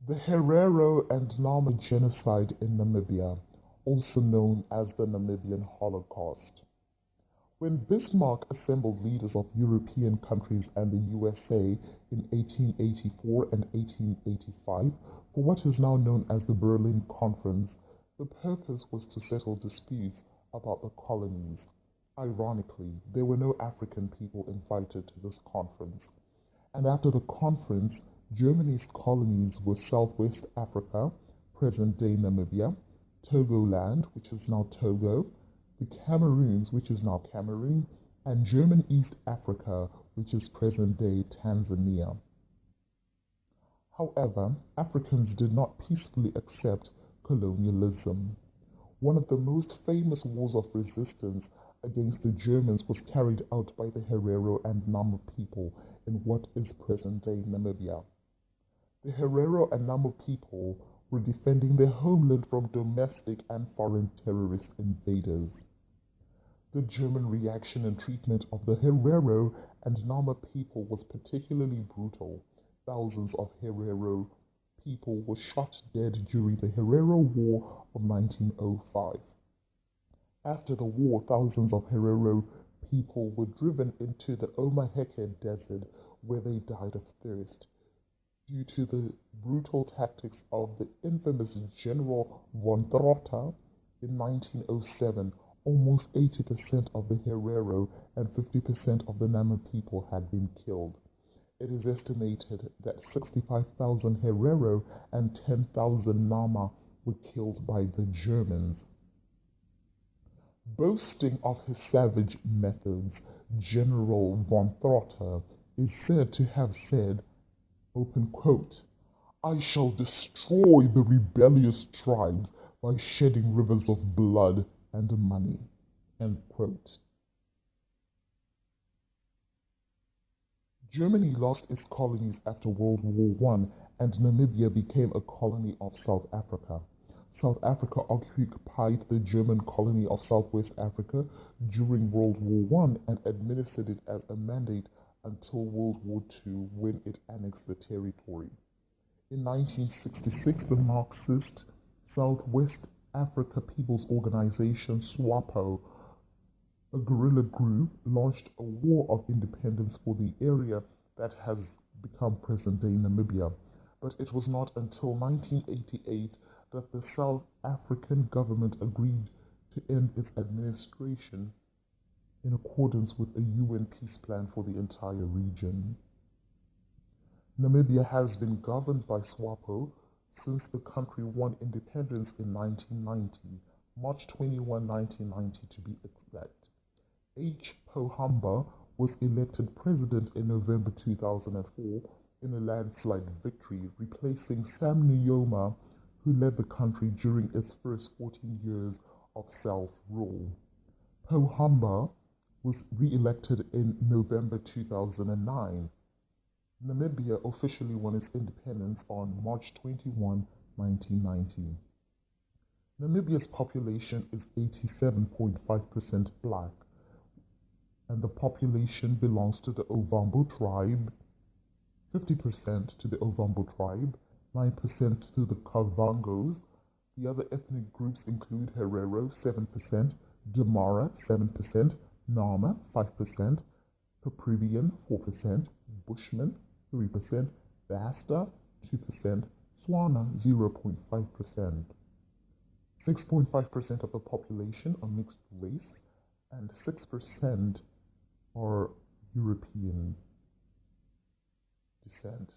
The Herero and Nama Genocide in Namibia, also known as the Namibian Holocaust. When Bismarck assembled leaders of European countries and the USA in 1884 and 1885 for what is now known as the Berlin Conference, the purpose was to settle disputes about the colonies. Ironically, there were no African people invited to this conference. And after the conference, Germany's colonies were Southwest Africa, present-day Namibia, Togoland, which is now Togo, the Cameroons, which is now Cameroon, and German East Africa, which is present-day Tanzania. However, Africans did not peacefully accept colonialism. One of the most famous wars of resistance against the Germans was carried out by the Herero and Nama people in what is present-day Namibia. The Herero and Nama people were defending their homeland from domestic and foreign terrorist invaders. The German reaction and treatment of the Herero and Nama people was particularly brutal. Thousands of Herero people were shot dead during the Herero War of 1905. After the war, thousands of Herero people were driven into the Omaheke Desert where they died of thirst. Due to the brutal tactics of the infamous General von Trotha in 1907, almost 80% of the Herero and 50% of the Nama people had been killed. It is estimated that 65,000 Herero and 10,000 Nama were killed by the Germans. Boasting of his savage methods, General von Trotha is said to have said, open quote, "I shall destroy the rebellious tribes by shedding rivers of blood and money." End quote. Germany lost its colonies after World War I, and Namibia became a colony of South Africa. South Africa occupied the German colony of Southwest Africa during World War I and administered it as a mandate until World War II, when it annexed the territory. In 1966, the Marxist Southwest Africa People's Organization, SWAPO, a guerrilla group, launched a war of independence for the area that has become present-day Namibia. But it was not until 1988 that the South African government agreed to end its administration in accordance with a UN peace plan for the entire region. Namibia has been governed by SWAPO since the country won independence in 1990, March 21, 1990 to be exact. H. Pohamba was elected president in November 2004 in a landslide victory, replacing Sam Nujoma, who led the country during its first 14 years of self-rule. Pohamba was re-elected in November 2009. Namibia officially won its independence on March 21, 1990. Namibia's population is 87.5% black, and the population belongs to the Ovambo tribe, 50% to the Ovambo tribe, 9% to the Kavangos. The other ethnic groups include Herero, 7%, Damara, 7%, Nama, 5%, Paprivian, 4%, Bushman, 3%, Basta, 2%, Swana, 0.5%. 6.5% of the population are mixed race, and 6% are European descent.